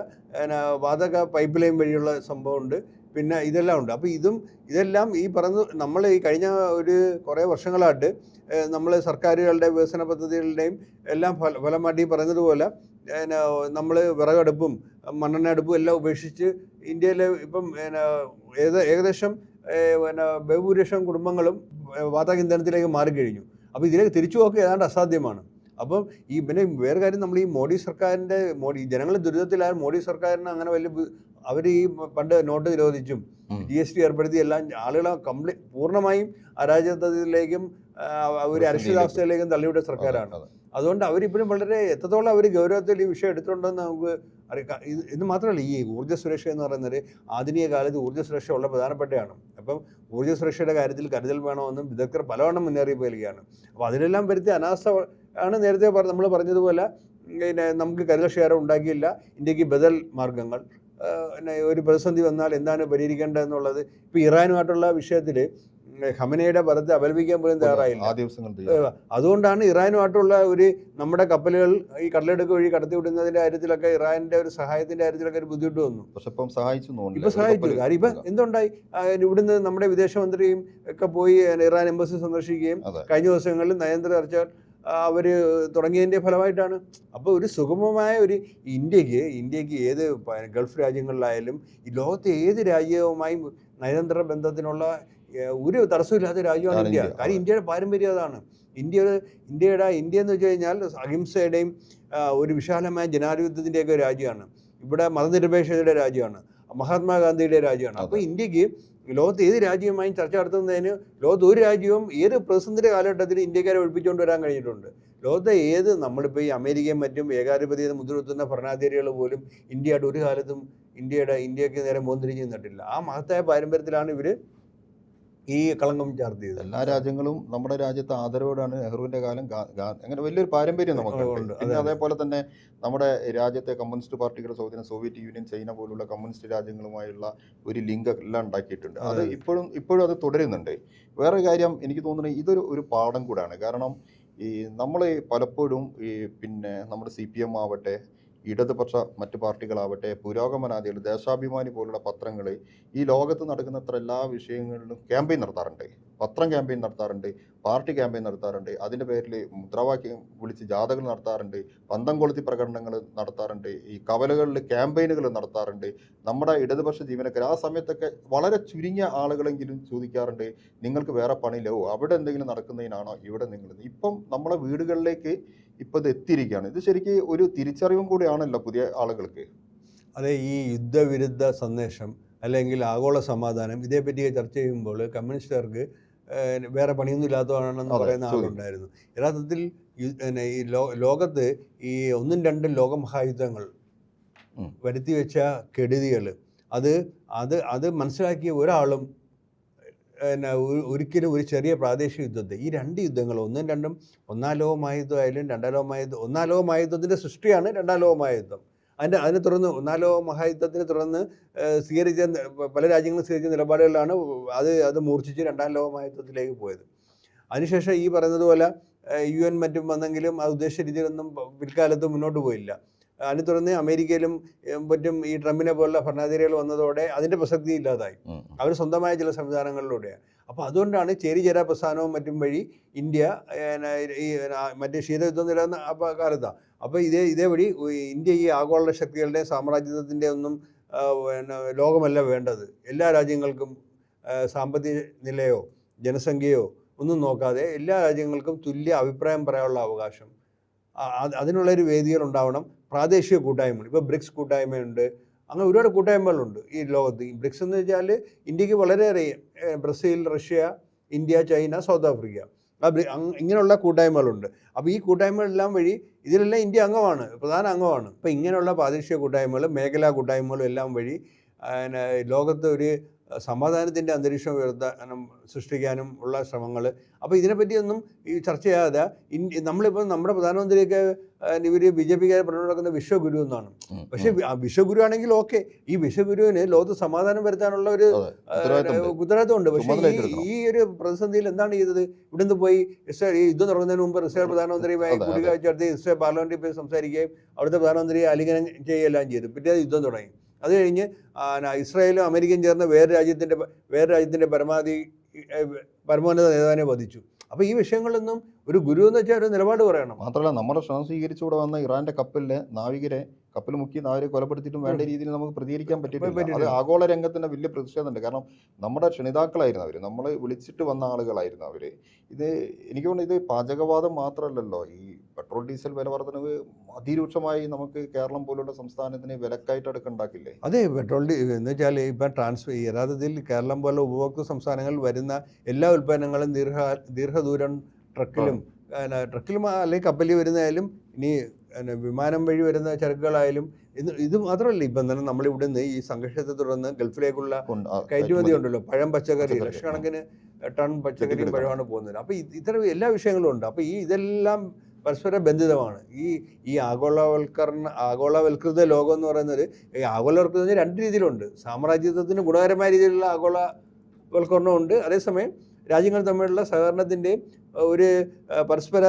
വാതക പൈപ്പ് ലൈൻ വഴിയുള്ള സംഭവമുണ്ട്, പിന്നെ ഇതെല്ലാം ഉണ്ട്. അപ്പോൾ ഇതെല്ലാം ഈ നമ്മൾ ഈ കഴിഞ്ഞ ഒരു കുറേ വർഷങ്ങളായിട്ട് നമ്മൾ സർക്കാരുകളുടെ വികസന പദ്ധതികളുടെയും എല്ലാം ഫലമായിട്ട് ഈ പറയുന്നതുപോലെ നമ്മൾ വിറകടുപ്പും മണ്ണെണ്ണ അടുപ്പും എല്ലാം ഉപേക്ഷിച്ച് ഇന്ത്യയിൽ ഇപ്പം ഏകദേശം ബഹുഭൂരിപക്ഷം കുടുംബങ്ങളും വാതക ഇന്ധനത്തിലേക്ക് മാറിക്കഴിഞ്ഞു. അപ്പോൾ ഇതിലേക്ക് തിരിച്ചു പോക്ക് ഏതാണ്ട് അസാധ്യമാണ്. അപ്പം പിന്നെ വേറെ കാര്യം, നമ്മൾ ഈ മോഡി ജനങ്ങൾ ദുരിതത്തിലായ മോഡി സർക്കാരിന് അങ്ങനെ അവർ ഈ പണ്ട് നോട്ട് നിരോധിച്ചും GST ഏർപ്പെടുത്തി എല്ലാം ആളുകളെ പൂർണ്ണമായും അരാജകത്വത്തിലേക്കും ഒരു അരക്ഷിതാവസ്ഥയിലേക്കും തള്ളിവിട്ട സർക്കാരാണ്. അതുകൊണ്ട് അവരിപ്പോഴും വളരെ എത്രത്തോളം അവർ ഗൗരവത്തിൽ ഈ വിഷയം എടുത്തുകൊണ്ടെന്ന് നമുക്ക് അറിയാം. ഇത് മാത്രമല്ല, ഈ ഊർജ്ജ സുരക്ഷ എന്ന് പറയുന്നത് ആധുനിക കാലത്ത് ഊർജ്ജ സുരക്ഷ വളരെ പ്രധാനപ്പെട്ടതാണ്. അപ്പം ഊർജ്ജ സുരക്ഷയുടെ കാര്യത്തിൽ കരുതൽ വേണമെന്നും വിദഗ്ധർ പലവണ്ണം മുന്നറിയിപ്പ് നൽകുകയാണ്. അപ്പോൾ അതിനെല്ലാം വരുത്തിയ അനാസ്ഥ ആണ് നേരത്തെ നമ്മൾ പറഞ്ഞതുപോലെ നമുക്ക് കരുതൽ ഷെയർ ഉണ്ടാക്കിയില്ല. ഇന്ത്യക്ക് ബദൽ മാർഗങ്ങൾ, ഒരു പ്രതിസന്ധി വന്നാൽ എന്താണ് പരിഹരിക്കേണ്ടതെന്നുള്ളത്. ഇപ്പോൾ ഇറാനുമായിട്ടുള്ള വിഷയത്തിൽ ഖമനയുടെ പദത്തെ അപലപിക്കാൻ പോലും തയ്യാറായില്ല. അതുകൊണ്ടാണ് ഇറാനുമായിട്ടുള്ള നമ്മുടെ കപ്പലുകൾ ഈ കടലെടുക്ക് വഴി കടത്തിവിടുന്നതിൻ്റെ കാര്യത്തിലൊക്കെ ഇറാൻ്റെ ഒരു സഹായത്തിൻ്റെ കാര്യത്തിലൊക്കെ ഒരു ബുദ്ധിമുട്ട് വന്നു. ഇപ്പം സഹായിച്ചു. കാര്യം ഇപ്പം എന്തുണ്ടായി, ഇവിടുന്ന് നമ്മുടെ വിദേശമന്ത്രിയും ഒക്കെ പോയി ഇറാൻ എംബസി സന്ദർശിക്കുകയും കഴിഞ്ഞ ദിവസങ്ങളിൽ നയതന്ത്ര ചർച്ചകൾ അവർ തുടങ്ങിയതിൻ്റെ ഫലമായിട്ടാണ്. അപ്പോൾ ഒരു സുഗമമായ ഇന്ത്യക്ക് ഏത് ഗൾഫ് രാജ്യങ്ങളിലായാലും ഈ ലോകത്തെ ഏത് രാജ്യവുമായും നയതന്ത്ര ബന്ധത്തിനുള്ള ഒരു തടസ്സമില്ലാത്ത രാജ്യമാണ് ഇന്ത്യ. കാര്യം ഇന്ത്യയുടെ പാരമ്പര്യം അതാണ്. ഇന്ത്യ എന്ന് വെച്ച് കഴിഞ്ഞാൽ അഹിംസയുടെയും ഒരു വിശാലമായ ജനാധിപത്യത്തിൻ്റെയൊക്കെ രാജ്യമാണ്. ഇവിടെ മതനിരപേക്ഷതയുടെ രാജ്യമാണ്, മഹാത്മാഗാന്ധിയുടെ രാജ്യമാണ്. അപ്പോൾ ഇന്ത്യക്ക് ലോകത്ത് ഏത് രാജ്യവുമായും ചർച്ച നടത്തുന്നതിന് ലോകത്ത് ഒരു രാജ്യവും ഏത് പ്രതിസന്ധിയുടെ കാലഘട്ടത്തിൽ ഇന്ത്യക്കാരെ ഒഴിപ്പിച്ചുകൊണ്ട് വരാൻ കഴിഞ്ഞിട്ടുണ്ട്. ലോകത്തെ നമ്മളിപ്പോൾ ഈ അമേരിക്കയും മറ്റും ഏകാധിപത്യത മുദ്രകുത്തുന്ന ഭരണാധികാരികൾ പോലും ഇന്ത്യയായിട്ട് ഒരു കാലത്തും ഇന്ത്യക്ക് നേരെ മോന്തിരിഞ്ഞ് നിന്നിട്ടില്ല. ആ മഹത്തായ പാരമ്പര്യത്തിലാണ് ഇവർ ഈ കളങ്കം ചാർത്തിയത്. എല്ലാ രാജ്യങ്ങളും നമ്മുടെ രാജ്യത്തെ ആദരവോടാണ്. നെഹ്റുവിൻ്റെ കാലം അങ്ങനെ വലിയൊരു പാരമ്പര്യം നമുക്കുണ്ട്. പിന്നെ അതേപോലെ തന്നെ നമ്മുടെ രാജ്യത്തെ കമ്മ്യൂണിസ്റ്റ് പാർട്ടികളുടെ സ്വാധീനം, സോവിയറ്റ് യൂണിയൻ, ചൈന പോലുള്ള കമ്മ്യൂണിസ്റ്റ് രാജ്യങ്ങളുമായുള്ള ഒരു ലിങ്ക് എല്ലാം ഉണ്ടാക്കിയിട്ടുണ്ട്. അത് ഇപ്പോഴും അത് തുടരുന്നുണ്ട്. വേറെ കാര്യം എനിക്ക് തോന്നുന്നത് ഇതൊരു പാഠം കൂടാണ്. കാരണം ഈ നമ്മൾ പലപ്പോഴും പിന്നെ നമ്മുടെ CPM ആവട്ടെ, ഇടതുപക്ഷ മറ്റ് പാർട്ടികളാവട്ടെ, പുരോഗമനാദികൾ, ദേശാഭിമാനി പോലുള്ള പത്രങ്ങൾ ഈ ലോകത്ത് നടക്കുന്ന എല്ലാ വിഷയങ്ങളിലും ക്യാമ്പയിൻ നടത്താറുണ്ട്. പത്രം ക്യാമ്പയിൻ നടത്താറുണ്ട്, പാർട്ടി ക്യാമ്പയിൻ നടത്താറുണ്ട്. അതിൻ്റെ പേരിൽ മുദ്രാവാക്യം വിളിച്ച് ജാഥകൾ നടത്താറുണ്ട്, പന്തം കൊളുത്തി പ്രകടനങ്ങൾ നടത്താറുണ്ട്, ഈ കവലകളിൽ ക്യാമ്പയിനുകൾ നടത്താറുണ്ട്. നമ്മുടെ ഇടതുപക്ഷ ജീവനക്കാർ ആ സമയത്തൊക്കെ വളരെ ചുരുങ്ങിയ ആളുകളെങ്കിലും ചോദിക്കാറുണ്ട്, നിങ്ങൾക്ക് വേറെ പണിയില്ലോ, അവിടെ എന്തെങ്കിലും നടക്കുന്നതിനാണോ ഇവിടെ നിങ്ങൾ. ഇപ്പം നമ്മളെ വീടുകളിലേക്ക് ഇപ്പോൾ ഇത് എത്തിയിരിക്കുകയാണ്. ഇത് ശരിക്കും ഒരു തിരിച്ചറിവും കൂടിയാണല്ലോ പുതിയ ആളുകൾക്ക്. അതെ, ഈ യുദ്ധവിരുദ്ധ സന്ദേശം അല്ലെങ്കിൽ ആഗോള സമാധാനം ഇതേപ്പറ്റി ചർച്ച ചെയ്യുമ്പോൾ കമ്മ്യൂണിസ്റ്റുകാർക്ക് വേറെ പണിയൊന്നും ഇല്ലാത്തതാണെന്ന് അതെ, പറയുന്ന ചോദിക്കും. ആളുണ്ടായിരുന്നു. യഥാർത്ഥത്തിൽ ഈ ലോകത്ത് ഈ 1ഉം 2ഉം ലോകമഹായുദ്ധങ്ങൾ ഉം. വരുത്തി വെച്ച കെടുതികൾ അത് അത് അത് മനസ്സിലാക്കിയ ഒരാളും ഒരിക്കലും ഒരു ചെറിയ പ്രാദേശിക യുദ്ധത്തെ ഈ 2 യുദ്ധങ്ങൾ 1ഉം 2ഉം ഒന്നാം ലോകമഹായുദ്ധമായാലും രണ്ടാം ലോകമഹായുദ്ധം ഒന്നാം ലോകമഹായുദ്ധത്തിൻ്റെ സൃഷ്ടിയാണ് രണ്ടാം ലോകമഹായുദ്ധം. അതിനെ തുടർന്ന് ഒന്നാം ലോകമഹായുദ്ധത്തിനെ തുടർന്ന് സ്വീകരിച്ച പല രാജ്യങ്ങളും സ്വീകരിച്ച നിലപാടുകളിലാണ് അത് മൂർച്ഛിച്ച് രണ്ടാം ലോകമഹായുദ്ധത്തിലേക്ക് പോയത്. അതിനുശേഷം ഈ പറയുന്നതുപോലെ UN മറ്റും വന്നെങ്കിലും അത് ഉദ്ദേശിച്ച രീതിയിലൊന്നും പിൽക്കാലത്ത് മുന്നോട്ട് പോയില്ല. അതിനെ തുടർന്ന് അമേരിക്കയിലും മറ്റും ഈ ട്രംപിനെ പോലുള്ള ഭരണാധികാരികൾ വന്നതോടെ അതിൻ്റെ പ്രസക്തി ഇല്ലാതായി. അവർ സ്വന്തമായ ചില സംവിധാനങ്ങളിലൂടെയാണ്. അപ്പോൾ അതുകൊണ്ടാണ് ചേരിചേരാ പ്രസ്ഥാനവും മറ്റും വഴി ഇന്ത്യ ഈ മറ്റേ ശീതയുദ്ധം നിലനിന്ന കാലത്താണ്. അപ്പോൾ ഇതേ വഴി ഇന്ത്യ ഈ ആഗോള ശക്തികളുടെ സാമ്രാജ്യത്തിൻ്റെ ഒന്നും ലോകമല്ല വേണ്ടത്. എല്ലാ രാജ്യങ്ങൾക്കും സാമ്പത്തിക നിലയോ ജനസംഖ്യയോ ഒന്നും നോക്കാതെ എല്ലാ രാജ്യങ്ങൾക്കും തുല്യ അഭിപ്രായം പറയാനുള്ള അവകാശം, അതിനുള്ളൊരു വേദികൾ ഉണ്ടാവണം. പ്രാദേശിക കൂട്ടായ്മകൾ, ഇപ്പോൾ ബ്രിക്സ് കൂട്ടായ്മയുണ്ട്, അങ്ങനെ ഒരുപാട് കൂട്ടായ്മകളുണ്ട് ഈ ലോകത്ത്. ഈ ബ്രിക്സ് എന്ന് വെച്ചാൽ ഇന്ത്യക്ക് വളരെയേറെ Brazil, Russia, India, China, south Africa, ഇങ്ങനെയുള്ള കൂട്ടായ്മകളുണ്ട്. അപ്പോൾ ഈ കൂട്ടായ്മകളെല്ലാം വഴി ഇതിലെല്ലാം ഇന്ത്യ അംഗമാണ്, പ്രധാന അംഗമാണ്. അപ്പോൾ ഇങ്ങനെയുള്ള പ്രാദേശിക കൂട്ടായ്മകളും മേഖലാ കൂട്ടായ്മകളും എല്ലാം വഴി ലോകത്ത് ഒരു സമാധാനത്തിൻ്റെ അന്തരീക്ഷം സൃഷ്ടിക്കാനും ഉള്ള ശ്രമങ്ങൾ. അപ്പോൾ ഇതിനെപ്പറ്റിയൊന്നും ഈ ചർച്ച ചെയ്യാതെ നമ്മളിപ്പോൾ നമ്മുടെ പ്രധാനമന്ത്രിയൊക്കെ ഇവർ BJP-കാരെ പറഞ്ഞു നടക്കുന്ന വിശ്വഗുരു എന്നാണ്. പക്ഷേ വിശ്വഗുരു ആണെങ്കിൽ ഓക്കെ, ഈ വിശ്വഗുരുവിന് ലോകത്ത് സമാധാനം വരുത്താനുള്ള ഒരു ഉത്തരവാദിത്വമുണ്ട്. പക്ഷേ ഈ ഒരു പ്രതിസന്ധിയിൽ എന്താണ് ചെയ്തത്? ഇവിടുന്ന് പോയി ഇസ്രായേൽ ഈ യുദ്ധം തുടങ്ങുന്നതിന് മുമ്പ് ഇസ്രായേൽ പ്രധാനമന്ത്രിയുമായി കൂടിക്കാഴ്ച നടത്തി ഇസ്രായേൽ പാർലമെന്റിൽ പോയി സംസാരിക്കുകയും അവിടുത്തെ പ്രധാനമന്ത്രിയെ ആലിംഗനം ചെയ്യുകയെല്ലാം ചെയ്തു. പിറ്റേ യുദ്ധം തുടങ്ങി. അത് കഴിഞ്ഞ് ഇസ്രായേലും അമേരിക്കയും ചേർന്ന് വേറെ രാജ്യത്തിൻ്റെ പരമോന്നത നേതാവിനെ വധിച്ചു. അപ്പോൾ ഈ വിഷയങ്ങളൊന്നും ഒരു ഗുരു എന്ന് വെച്ചാൽ ഒരു നിലപാട് പറയണം. മാത്രമല്ല നമ്മുടെ ശ്രമം സ്വീകരിച്ചുകൂടെ വന്ന ഇറാന്റെ കപ്പലിലെ നാവികരെ കപ്പൽ മുക്കി നാവികരെ കൊലപ്പെടുത്തിയിട്ടും വേണ്ട രീതിയിൽ നമുക്ക് പ്രതികരിക്കാൻ പറ്റിയിട്ടില്ല. അത് ആഗോള രംഗത്തിന് വലിയ പ്രതിഷേധമുണ്ട്. കാരണം നമ്മുടെ ക്ഷണിതാക്കളായിരുന്നു അവർ, നമ്മൾ വിളിച്ചിട്ട് വന്ന ആളുകളായിരുന്നു അവർ. ഇത് എനിക്ക് തോന്നുന്നു ഇത് പാചകവാദം മാത്രമല്ലല്ലോ, ഈ പെട്രോൾ ഡീസൽ വില വർധനവ് അതിരൂക്ഷമായി നമുക്ക് കേരളം പോലുള്ള സംസ്ഥാനത്തിന് വിലക്കായിട്ട് അടുക്കുണ്ടാക്കില്ലേ? അതെ, പെട്രോൾ എന്ന് വെച്ചാൽ ഇപ്പം യഥാർത്ഥത്തിൽ കേരളം പോലെ ഉപഭോക്തൃ സംസ്ഥാനങ്ങളിൽ വരുന്ന എല്ലാ ഉൽപ്പന്നങ്ങളും ദീർഘദൂരം ട്രക്കിലും അല്ലെങ്കിൽ കപ്പലിൽ വരുന്നതായാലും ഇനി വിമാനം വഴി വരുന്ന ചരക്കുകളായാലും ഇത് മാത്രമല്ല, ഇപ്പം തന്നെ നമ്മളിവിടെ നിന്ന് ഈ സംഘർഷത്തെ തുടർന്ന് ഗൾഫിലേക്കുള്ള കയറ്റുമതി ഉണ്ടല്ലോ, പഴം, പച്ചക്കറി, ലക്ഷക്കണക്കിന് ടൺ പച്ചക്കറിയും പഴമാണ് പോകുന്നത്. അപ്പോൾ ഇത്തരം എല്ലാ വിഷയങ്ങളും ഉണ്ട്. അപ്പോൾ ഇതെല്ലാം പരസ്പര ബന്ധിതമാണ്. ഈ ആഗോളവൽകൃത ലോകം എന്ന് പറയുന്നത്, ഈ ആഗോളവൽകൃതത്തിന് 2 രീതിയിലുണ്ട്. സാമ്രാജ്യത്വത്തിന് ഗുണകരമായ രീതിയിലുള്ള ആഗോളവൽക്കരണമുണ്ട്, അതേസമയം രാജ്യങ്ങൾ തമ്മിലുള്ള സഹകരണത്തിൻ്റെയും ഒരു പരസ്പര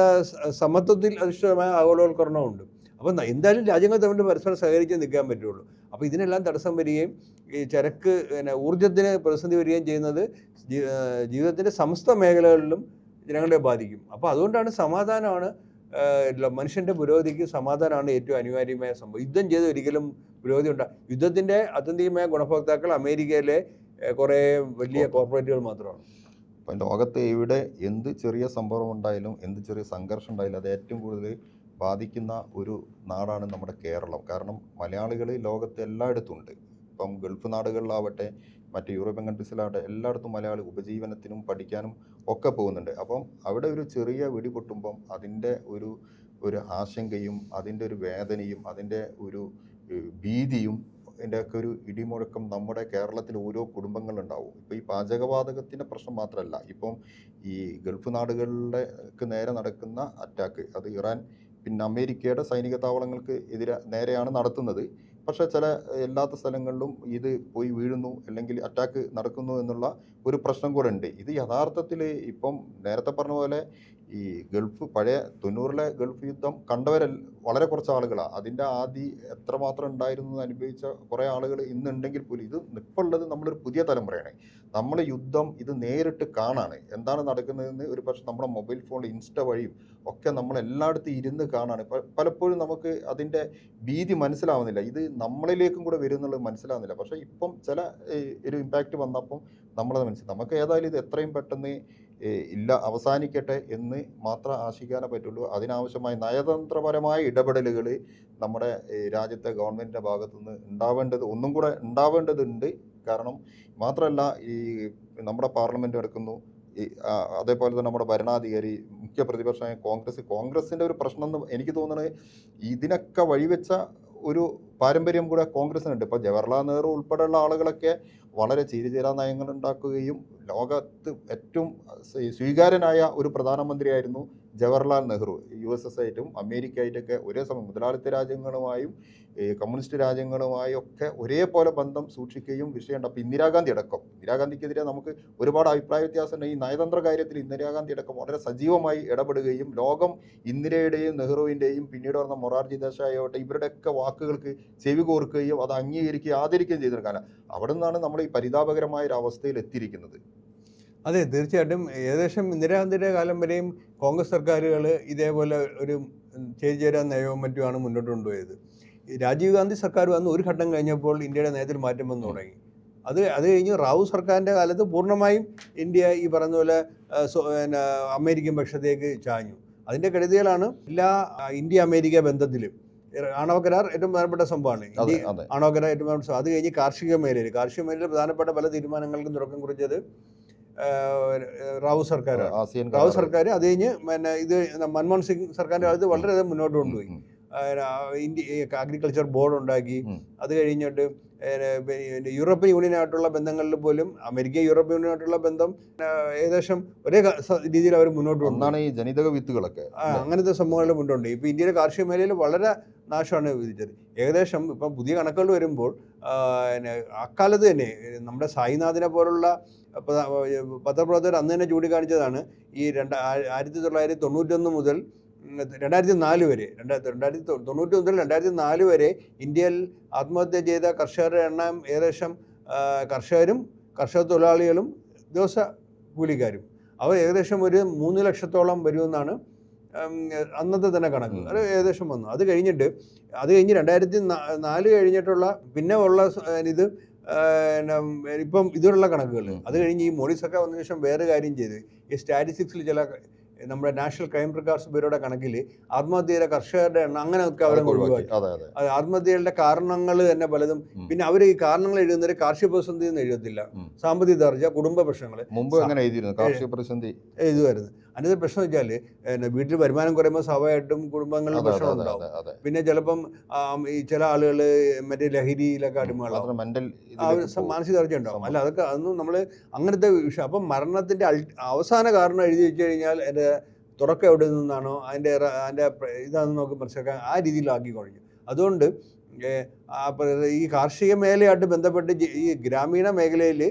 സമത്വത്തിൽ അധിഷ്ഠിതമായ ആഗോളവൽക്കരണമുണ്ട്. അപ്പോൾ എന്തായാലും രാജ്യങ്ങൾ തമ്മിൽ പരസ്പരം സഹകരിച്ച് നിൽക്കാൻ പറ്റുള്ളൂ. അപ്പോൾ ഇതിനെല്ലാം തടസ്സം വരികയും ഈ ചരക്ക് ഊർജ്ജത്തിന് പ്രതിസന്ധി വരികയും ചെയ്യുന്നത് ജീവിതത്തിൻ്റെ സമസ്ത മേഖലകളിലും ജനങ്ങളെ ബാധിക്കും. അപ്പോൾ അതുകൊണ്ടാണ് സമാധാനമാണ് മനുഷ്യൻ്റെ പുരോഗതിക്ക് സമാധാനമാണ് ഏറ്റവും അനിവാര്യമായ സംഭവം. യുദ്ധം ചെയ്ത് ഒരിക്കലും പുരോഗതി ഉണ്ടാകും. യുദ്ധത്തിൻ്റെ ആത്യന്തികമായ ഗുണഭോക്താക്കൾ അമേരിക്കയിലെ കുറേ വലിയ കോർപ്പറേറ്റുകൾ മാത്രമാണ്. ഇപ്പം ലോകത്ത് എവിടെ എന്ത് ചെറിയ സംഭവം ഉണ്ടായാലും എന്ത് ചെറിയ സംഘർഷം ഉണ്ടായാലും അത് ഏറ്റവും കൂടുതൽ ബാധിക്കുന്ന ഒരു നാടാണ് നമ്മുടെ കേരളം. കാരണം മലയാളികൾ ലോകത്ത് എല്ലായിടത്തും ഉണ്ട്. ഇപ്പം ഗൾഫ് നാടുകളിലാവട്ടെ മറ്റ് യൂറോപ്യൻ കൺട്രീസിലാവട്ടെ എല്ലായിടത്തും മലയാളി ഉപജീവനത്തിനും പഠിക്കാനും ഒക്കെ പോകുന്നുണ്ട്. അപ്പം അവിടെ ഒരു ചെറിയ വെടി പൊട്ടുമ്പം അതിൻ്റെ ഒരു ആശങ്കയും അതിൻ്റെ ഒരു വേദനയും അതിൻ്റെ ഒരു ഭീതിയും ഇതിൻ്റെയൊക്കെ ഒരു ഇടിമുഴക്കം നമ്മുടെ കേരളത്തിൽ ഓരോ കുടുംബങ്ങളുണ്ടാവും. ഇപ്പോൾ ഈ പാചകവാതകത്തിൻ്റെ പ്രശ്നം മാത്രമല്ല, ഇപ്പം ഈ ഗൾഫ് നാടുകളിലേക്ക് നേരെ നടക്കുന്ന അറ്റാക്ക്, അത് ഇറാൻ പിന്നെ അമേരിക്കയുടെ സൈനിക താവളങ്ങൾക്ക് നേരെയാണ് നടത്തുന്നത്. പക്ഷേ എല്ലാത്ത സ്ഥലങ്ങളിലും ഇത് പോയി വീഴുന്നു അല്ലെങ്കിൽ അറ്റാക്ക് നടക്കുന്നു എന്നുള്ള ഒരു പ്രശ്നം കൂടെ ഉണ്ട്. ഇത് യഥാർത്ഥത്തിൽ ഇപ്പം നേരത്തെ പറഞ്ഞ പോലെ ഈ പഴയ 90-ലെ ഗൾഫ് യുദ്ധം വളരെ കുറച്ച് ആളുകളാണ്. അതിൻ്റെ എത്രമാത്രം ഉണ്ടായിരുന്നു അനുഭവിച്ച കുറേ ആളുകൾ ഇന്നുണ്ടെങ്കിൽ പോലും ഇത് ഇപ്പോൾ ഉള്ളത് നമ്മളൊരു പുതിയ തലമുറയാണ്. നമ്മൾ യുദ്ധം ഇത് നേരിട്ട് കാണാണ്, എന്താണ് നടക്കുന്നതെന്ന് ഒരു പക്ഷേ നമ്മുടെ മൊബൈൽ ഫോണിൽ ഇൻസ്റ്റ വഴിയും ഒക്കെ നമ്മൾ എല്ലായിടത്തും ഇരുന്ന് കാണാണ്. പലപ്പോഴും നമുക്ക് അതിൻ്റെ ഭീതി മനസ്സിലാവുന്നില്ല, ഇത് നമ്മളിലേക്കും കൂടെ വരുന്നുള്ളത് മനസ്സിലാവുന്നില്ല. പക്ഷേ ഇപ്പം ഒരു ഇമ്പാക്റ്റ് വന്നപ്പം നമ്മളത് മനസ്സിലാവും. നമുക്ക് ഏതായാലും ഇത് എത്രയും പെട്ടെന്ന് അവസാനിക്കട്ടെ എന്ന് മാത്രം ആശിക്കാനേ പറ്റുള്ളൂ. അതിനാവശ്യമായ നയതന്ത്രപരമായ ഇടപെടലുകൾ നമ്മുടെ രാജ്യത്തെ ഗവൺമെൻറ്റിൻ്റെ ഭാഗത്തുനിന്ന് ഒന്നും കൂടെ ഉണ്ടാവേണ്ടതുണ്ട്. കാരണം മാത്രമല്ല, ഈ നമ്മുടെ പാർലമെൻറ്റ് നടക്കുന്നു, അതേപോലെ തന്നെ നമ്മുടെ ഭരണാധികാരി, മുഖ്യ പ്രതിപക്ഷമായ കോൺഗ്രസിൻ്റെ ഒരു പ്രശ്നം എന്ന് എനിക്ക് തോന്നുന്നത് ഇതിനൊക്കെ വഴിവെച്ച ഒരു പാരമ്പര്യം കൂടെ കോൺഗ്രസിനുണ്ട്. ഇപ്പോൾ ജവഹർലാൽ നെഹ്റു ഉൾപ്പെടെയുള്ള ആളുകളൊക്കെ വളരെ ചേരിചേരാ നയങ്ങൾ ഉണ്ടാക്കുകയും ലോകത്ത് ഏറ്റവും സ്വീകാര്യനായ ഒരു പ്രധാനമന്ത്രിയായിരുന്നു ജവഹർലാൽ നെഹ്റു. USSR ആയിട്ടും അമേരിക്ക ആയിട്ടൊക്കെ ഒരേ സമയം മുതലാളിത്ത രാജ്യങ്ങളുമായും കമ്മ്യൂണിസ്റ്റ് രാജ്യങ്ങളുമായും ഒക്കെ ഒരേപോലെ ബന്ധം സൂക്ഷിക്കുകയും വിഷയമുണ്ട്. അപ്പോൾ ഇന്ദിരാഗാന്ധിക്കെതിരെ നമുക്ക് ഒരുപാട് അഭിപ്രായ വ്യത്യാസമുണ്ട്. ഈ നയതന്ത്ര കാര്യത്തിൽ ഇന്ദിരാഗാന്ധി അടക്കം വളരെ സജീവമായി ഇടപെടുകയും ലോകം ഇന്ദിരയുടെയും നെഹ്റുവിൻ്റെയും പിന്നീട് വന്ന മൊറാർജി ദേശായി ആവട്ടെ ഇവരുടെയൊക്കെ വാക്കുകൾക്ക് ചെവി കോർക്കുകയും അത് അംഗീകരിക്കുകയും ആദരിക്കുകയും ചെയ്തിരിക്കാൻ അവിടെ നിന്നാണ് നമ്മൾ ഈ പരിതാപകരമായ ഒരു അവസ്ഥയിൽ എത്തിയിരിക്കുന്നത്. അതെ, തീർച്ചയായിട്ടും. ഏകദേശം ഇന്ദിരാഗാന്ധിയുടെ കാലം വരെയും കോൺഗ്രസ് സർക്കാരുകൾ ഇതേപോലെ ഒരു ചേരിചേരാ നയവും മറ്റുമാണ് മുന്നോട്ട് കൊണ്ടുപോയത്. രാജീവ് ഗാന്ധി സർക്കാർ വന്ന് ഒരു ഘട്ടം കഴിഞ്ഞപ്പോൾ ഇന്ത്യയുടെ നയത്തിൽ മാറ്റം വന്നു തുടങ്ങി. അത് കഴിഞ്ഞ് റാവു സർക്കാരിൻ്റെ കാലത്ത് പൂർണ്ണമായും ഇന്ത്യ ഈ പറഞ്ഞ പോലെ അമേരിക്കൻ പക്ഷത്തേക്ക് ചാഞ്ഞു. അതിൻ്റെ കെടുതികളാണ് എല്ലാ ഇന്ത്യ അമേരിക്ക ബന്ധത്തിലും. ആണവ കരാർ ഏറ്റവും പ്രധാനപ്പെട്ട സംഭവമാണ്. ആണവ കരാർ ഏറ്റവും പ്രധാനപ്പെട്ട. അത് കഴിഞ്ഞ് കാർഷിക മേഖലയിൽ പ്രധാനപ്പെട്ട പല തീരുമാനങ്ങൾക്കും തുടക്കം കുറിച്ചത് റാവു സർക്കാർ. അത് കഴിഞ്ഞ് ഇത് മൻമോഹൻ സിംഗ് സർക്കാരിൻ്റെ കാലത്ത് വളരെയധികം മുന്നോട്ട് കൊണ്ടുപോയി. അഗ്രികൾച്ചർ ബോർഡ് ഉണ്ടാക്കി. അത് കഴിഞ്ഞിട്ട് യൂറോപ്യൻ യൂണിയനായിട്ടുള്ള ബന്ധങ്ങളിൽ പോലും അമേരിക്ക യൂറോപ്യൻ യൂണിയനായിട്ടുള്ള ബന്ധം ഏകദേശം ഒരേ രീതിയിൽ അവർ മുന്നോട്ട് കൊണ്ടുപോകും. ഈ ജനിതക വിത്തുകളൊക്കെ അങ്ങനത്തെ സംഭവങ്ങളിൽ മുന്നോട്ടുണ്ട്. ഇപ്പോൾ ഇന്ത്യയുടെ കാർഷിക മേഖലയിൽ വളരെ നാശമാണ് വിധിച്ചത്. ഏകദേശം ഇപ്പം പുതിയ കണക്കുകൾ വരുമ്പോൾ അക്കാലത്ത് തന്നെ നമ്മുടെ സായിനാഥിനെ പോലുള്ള പത്രപ്രവർത്തകർ അന്ന് തന്നെ ചൂണ്ടിക്കാണിച്ചതാണ് ഈ 1991 മുതൽ 2004 വരെ 1990 മുതൽ 2004 വരെ ഇന്ത്യയിൽ ആത്മഹത്യ ചെയ്ത കർഷകരുടെ എണ്ണം ഏകദേശം കർഷകരും കർഷക തൊഴിലാളികളും ദിവസ കൂലിക്കാരും അവർ ഏകദേശം ഒരു 3 ലക്ഷത്തോളം വരുമെന്നാണ് അന്നത്തെ തന്നെ കണക്ക്. അത് ഏകദേശം വന്നു. അത് കഴിഞ്ഞ് 2004 കഴിഞ്ഞിട്ടുള്ള പിന്നെ ഉള്ള ഇത് ഇപ്പം ഇതിലുള്ള കണക്കുകൾ. അത് കഴിഞ്ഞ് ഈ മോഡി സർക്കാർ വന്നതിന് ശേഷം വേറെ കാര്യം ചെയ്ത് ഈ സ്റ്റാറ്റിസ്റ്റിക്സിൽ ചില നമ്മുടെ നാഷണൽ ക്രൈം റെക്കോർഡ്സ് ബ്യൂറോയുടെ കണക്കിൽ ആത്മഹത്യയിലെ കർഷകരുടെ എണ്ണം അങ്ങനെയൊക്കെ അവരെ ഒഴിവാക്കി. അത് ആത്മഹത്യകളുടെ കാരണങ്ങൾ തന്നെ പലതും. പിന്നെ അവർ ഈ കാരണങ്ങൾ എഴുതുന്നത് കാർഷിക പ്രതിസന്ധി എന്ന് എഴുതത്തില്ല, സാമ്പത്തിക തകർച്ച, കുടുംബ പ്രശ്നങ്ങൾ എഴുതുമായിരുന്നു. അതിൻ്റെ പ്രശ്നം വെച്ചാൽ വീട്ടിൽ വരുമാനം കുറയുമ്പോൾ സ്വാഭാവികമായിട്ടും കുടുംബങ്ങളിൽ പ്രശ്നം ഉണ്ടാവും. പിന്നെ ചിലപ്പം ഈ ചില ആളുകൾ മറ്റേ ലഹരിയിലൊക്കെ അടിമകളാവും, മാനസിക തകർച്ച ഉണ്ടാവും. അല്ല അതൊക്കെ അതൊന്നും നമ്മൾ അങ്ങനത്തെ വിഷയം. അപ്പം മരണത്തിൻ്റെ അവസാന കാരണം എഴുതി വെച്ച് കഴിഞ്ഞാൽ എൻ്റെ തുടക്കം എവിടെ നിന്നാണോ അതിൻ്റെ ഇതാണെന്ന് നമുക്ക് മനസ്സിലാക്കാൻ ആ രീതിയിലാക്കി കഴിഞ്ഞു. അതുകൊണ്ട് ഈ കാർഷിക മേഖലയായിട്ട് ബന്ധപ്പെട്ട് ഈ ഗ്രാമീണ മേഖലയിൽ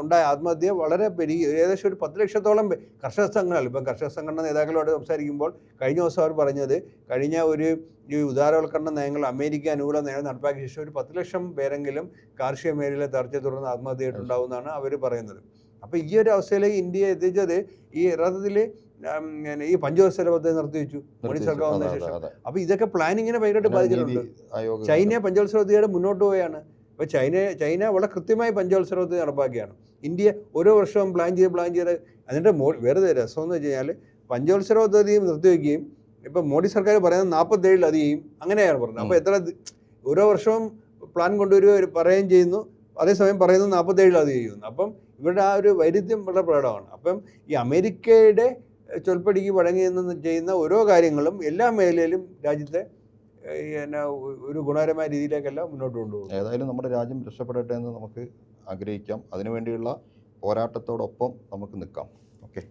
ഉണ്ടായ ആത്മഹത്യ വളരെ ഏകദേശം ഒരു 10 ലക്ഷത്തോളം കർഷക സംഘടനകൾ. ഇപ്പം കർഷക സംഘടന നേതാക്കളോട് സംസാരിക്കുമ്പോൾ കഴിഞ്ഞ ദിവസം അവർ പറഞ്ഞത് കഴിഞ്ഞ ഈ ഉദാരവൽക്കരണ നയങ്ങൾ അമേരിക്ക അനുകൂല നയം നടപ്പാക്കിയ ശേഷം ഒരു 10 ലക്ഷം പേരെങ്കിലും കാർഷിക മേഖലയിലെ തകർച്ചയെ തുടർന്ന് ആത്മഹത്യയായിട്ടുണ്ടാവുമെന്നാണ് അവർ പറയുന്നത്. അപ്പോൾ ഈ ഒരു അവസ്ഥയിലേക്ക് ഇന്ത്യ എത്തിച്ചത് ഈ യഥാർത്ഥത്തിൽ ഈ പഞ്ചവത്സര പദ്ധതി നിർത്തിവെച്ചു മോഡി സർക്കാർ വന്ന ശേഷം. അപ്പോൾ ഇതൊക്കെ പ്ലാനിങ്ങിനെ ഭയങ്കരമായിട്ട് ബാധിച്ചിട്ടുണ്ട്. ചൈന പഞ്ചവത്സര പദ്ധതിയുടെ മുന്നോട്ട് പോവുകയാണ്. അപ്പോൾ ചൈന വളരെ കൃത്യമായി പഞ്ചവത്സര പദ്ധതി നടപ്പാക്കിയാണ്. ഇന്ത്യ ഓരോ വർഷവും പ്ലാൻ ചെയ്ത് അതിൻ്റെ വേറെ രസം എന്ന് വെച്ച് കഴിഞ്ഞാൽ പഞ്ചവത്സര പദ്ധതിയും നിർത്തിവെക്കുകയും ഇപ്പം മോഡി സർക്കാർ പറയുന്നത് 47 അത് ചെയ്യും, അങ്ങനെയാണ് പറഞ്ഞത്. അപ്പോൾ എത്ര ഓരോ വർഷവും പ്ലാൻ കൊണ്ടുവരിക പറയുകയും ചെയ്യുന്നു, അതേസമയം പറയുന്നത് 47 അത് ചെയ്യുന്നു. അപ്പം ഇവരുടെ ആ ഒരു വൈരുദ്ധ്യം വളരെ പ്രകടമാണ്. അപ്പം ഈ അമേരിക്കയുടെ ചൊൽപ്പടിക്ക് വഴങ്ങി ചെയ്യുന്ന ഓരോ കാര്യങ്ങളും എല്ലാ മേഖലയിലും രാജ്യത്തെ ഒരു ഗുണകരമായ രീതിയിലേക്കല്ല മുന്നോട്ട് കൊണ്ടുപോകും. ഏതായാലും നമ്മുടെ രാജ്യം രക്ഷപ്പെടട്ടെ എന്ന് നമുക്ക് ആഗ്രഹിക്കാം. അതിനുവേണ്ടിയുള്ള പോരാട്ടത്തോടൊപ്പം നമുക്ക് നിൽക്കാം. ഓക്കെ.